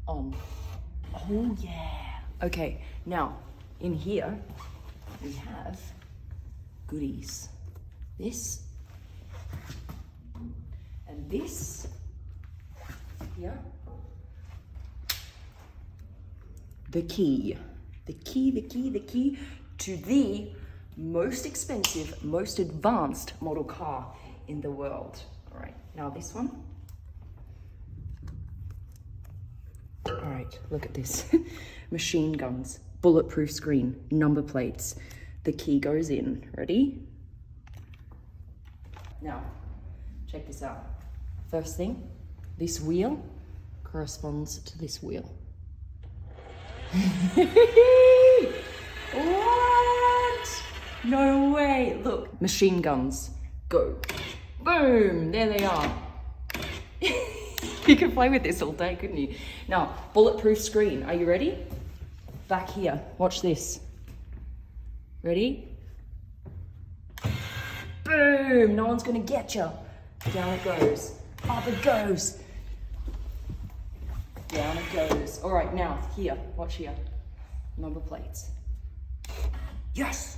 on. Oh yeah. Okay, now in here we have goodies. This and this here. The key to the most expensive, most advanced model car in the world. All right, now this one. All right, look at this. Machine guns, bulletproof screen, number plates. The key goes in. Ready? Now, check this out. First thing, this wheel corresponds to this wheel. What? No way. Look, machine guns, go. Boom, there they are. You could play with this all day, couldn't you? Now, bulletproof screen, are you ready? Back here, watch this. Ready? Boom, no one's gonna get you. Down it goes, up it goes. Down it goes. All right, now, here, watch here. Number plates. Yes!